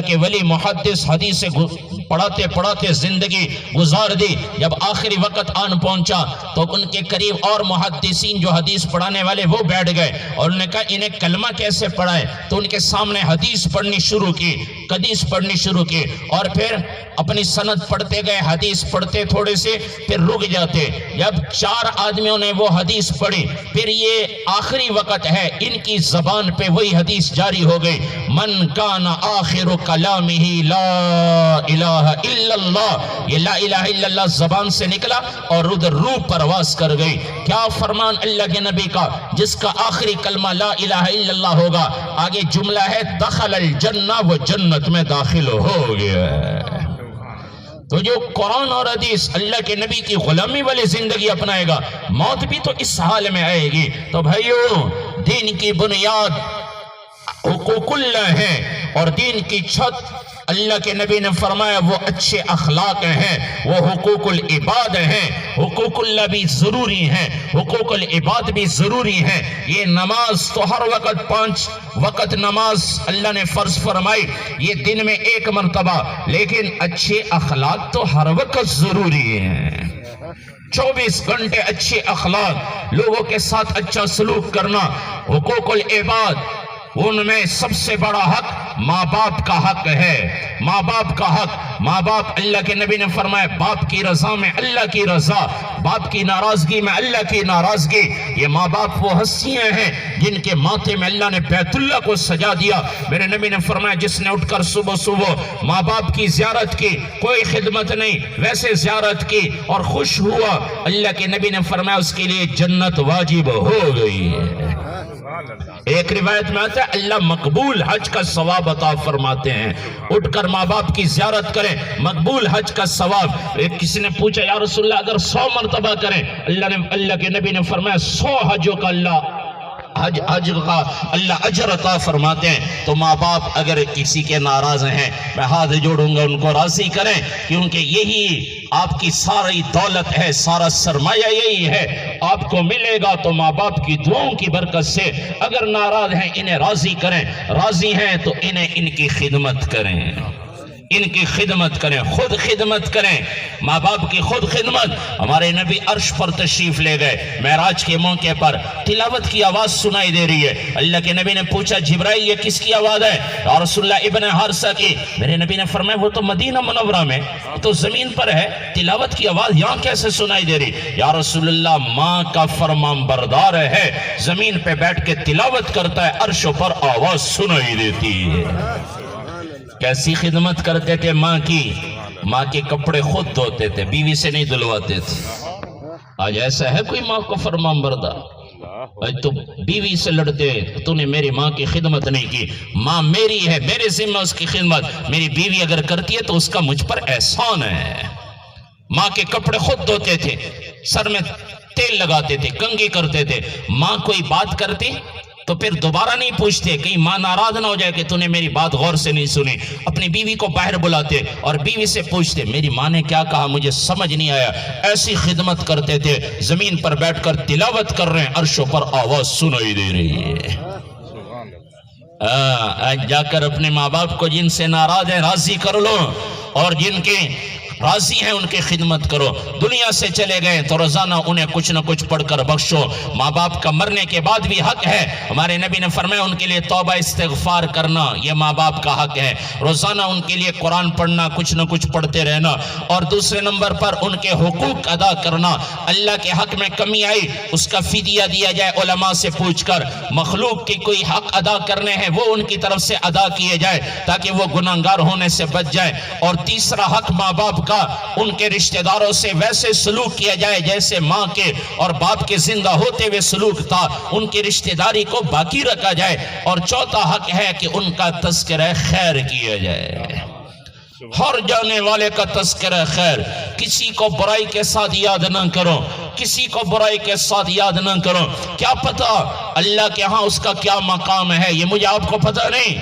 اللہ کے ولی محدث حدیث پڑھاتے پڑھاتے زندگی گزار دی. جب آخری وقت آن پہنچا تو ان کے قریب اور محدثین جو حدیث پڑھانے والے وہ بیٹھ گئے اور انہوں نے کہا انہیں کلمہ کیسے پڑھائے. تو ان کے سامنے حدیث پڑھنی شروع کی, حدیث پڑھنی شروع کی, اور پھر اپنی سند پڑھتے گئے. حدیث پڑھتے تھوڑے سے پھر رک جاتے. جب 4 آدمیوں نے وہ حدیث پڑھی, پھر یہ آخری وقت ہے, ان کی زبان پہ وہی حدیث جاری ہو گئی, من کان آخر کلامہ لا الہ الا اللہ. یہ لا الہ الا اللہ زبان سے نکلا اور ادھر روح پرواز کر گئی. کیا فرمان اللہ کے نبی کا, جس کا آخری کلمہ لا الہ الا اللہ ہوگا, آگے جملہ ہے دخل الجنہ, وہ جنت میں داخل ہو گیا. تو جو قرآن اور حدیث اللہ کے نبی کی غلامی والی زندگی اپنائے گا, موت بھی تو اس حال میں آئے گی. تو بھائیو, دین کی بنیاد حقوق اللہ ہے, اور دین کی چھت اللہ کے نبی نے فرمایا وہ اچھے اخلاق ہیں, وہ حقوق العباد ہیں. حقوق اللہ بھی ضروری ہیں, حقوق العباد بھی ضروری ہیں. یہ نماز تو ہر وقت 5 وقت نماز اللہ نے فرض فرمائی, یہ دن میں 1 مرتبہ, لیکن اچھے اخلاق تو ہر وقت ضروری ہیں. 24 گھنٹے اچھے اخلاق, لوگوں کے ساتھ اچھا سلوک کرنا. حقوق العباد, ان میں سب سے بڑا حق ماں باپ کا حق ہے. ماں باپ کا حق, ماں باپ, اللہ کے نبی نے فرمایا باپ کی رضا میں اللہ کی رضا, باپ کی ناراضگی میں اللہ کی ناراضگی. یہ ماں باپ وہ ہستیاں ہیں جن کے ماتھے میں اللہ نے بیت اللہ کو سجا دیا. میرے نبی نے فرمایا جس نے اٹھ کر صبح صبح ماں باپ کی زیارت کی, کوئی خدمت نہیں, ویسے زیارت کی اور خوش ہوا, اللہ کے نبی نے فرمایا اس کے لیے جنت واجب ہو گئی ہے. ایک روایت میں آتا ہے اللہ مقبول حج کا ثواب عطا فرماتے ہیں. اٹھ کر ماں باپ کی زیارت کریں, مقبول حج کا ثواب. ایک کسی نے پوچھا یا رسول اللہ اگر 100 مرتبہ کریں, اللہ کے نبی نے فرمایا 100 حجوں کا حج کا اللہ اجر عطا فرماتے ہیں. تو ماں باپ اگر کسی کے ناراض ہیں, میں ہاتھ جوڑوں گا ان کو راضی کریں, کیونکہ یہی آپ کی ساری دولت ہے, سارا سرمایہ یہی ہے. آپ کو ملے گا تو ماں باپ کی دعاؤں کی برکت سے. اگر ناراض ہیں انہیں راضی کریں, راضی ہیں تو انہیں ان کی خدمت کریں, ان کی خدمت کریں, خود خدمت کریں, ماں باپ کی خود خدمت. ہمارے نبی عرش پر تشریف لے گئے, معراج کے موقع پر تلاوت کی آواز سنائی دے رہی ہے. اللہ کے نبی نے پوچھا جبرائیل یہ کس کی آواز ہے؟ یا رسول اللہ ابن حارثہ کی. میرے نبی نے فرمایا وہ تو مدینہ منورہ میں تو زمین پر ہے, تلاوت کی آواز یہاں کیسے سنائی دے رہی؟ یا رسول اللہ ماں کا فرمان بردار ہے, زمین پہ بیٹھ کے تلاوت کرتا ہے, عرشوں پر آواز سنائی دیتی ہے. کیسی خدمت کرتے تھے ماں کی, ماں کے کپڑے خود دھوتے تھے, بیوی سے نہیں دھلواتے تھے. آج ایسا ہے کوئی ماں کو فرمان بردار؟ آج تو بیوی سے لڑتے, تو نے میری ماں کی خدمت نہیں کی. ماں میری ہے, میرے ذمہ اس کی خدمت. میری بیوی اگر کرتی ہے تو اس کا مجھ پر احسان ہے. ماں کے کپڑے خود دھوتے تھے, سر میں تیل لگاتے تھے, کنگھی کرتے تھے. ماں کوئی بات کرتی تو پھر دوبارہ نہیں پوچھتے, کہیں ماں ناراض نہ ہو جائے کہ تو نے میری بات غور سے نہیں سنی. اپنی بیوی کو باہر بلاتے اور بیوی سے پوچھتے میری ماں نے کیا کہا, مجھے سمجھ نہیں آیا. ایسی خدمت کرتے تھے, زمین پر بیٹھ کر تلاوت کر رہے ہیں, عرشوں پر آواز سنائی دے رہی ہے. آج جا کر اپنے ماں باپ کو جن سے ناراض ہیں راضی کر لو, اور جن کے راضی ہیں ان کی خدمت کرو. دنیا سے چلے گئے تو روزانہ انہیں کچھ نہ کچھ پڑھ کر بخشو. ماں باپ کا مرنے کے بعد بھی حق ہے. ہمارے نبی نے فرمایا ان کے لیے توبہ استغفار کرنا, یہ ماں باپ کا حق ہے. روزانہ ان کے لیے قرآن پڑھنا, کچھ نہ کچھ پڑھتے رہنا. اور دوسرے نمبر پر ان کے حقوق ادا کرنا. اللہ کے حق میں کمی آئی اس کا فدیہ دیا جائے علماء سے پوچھ کر. مخلوق کے کوئی حق ادا کرنے ہیں وہ ان کی طرف سے ادا کیے جائے تاکہ وہ گناہگار ہونے سے بچ جائے. اور تیسرا حق ماں باپ ان کے رشتہ داروں سے ویسے سلوک کیا جائے جیسے ماں کے اور باپ کے زندہ ہوتے ہوئے سلوک تھا, ان کی رشتہ داری کو باقی رکھا جائے. اور چوتھا حق ہے کہ ان کا تذکرہ خیر کیا جائے, ہر جانے والے کا تذکرہ خیر. کسی کو برائی کے ساتھ یاد نہ کرو, کسی کو برائی کے ساتھ یاد نہ کرو. کیا پتا اللہ کے ہاں اس کا کیا مقام ہے, یہ مجھے آپ کو پتہ نہیں.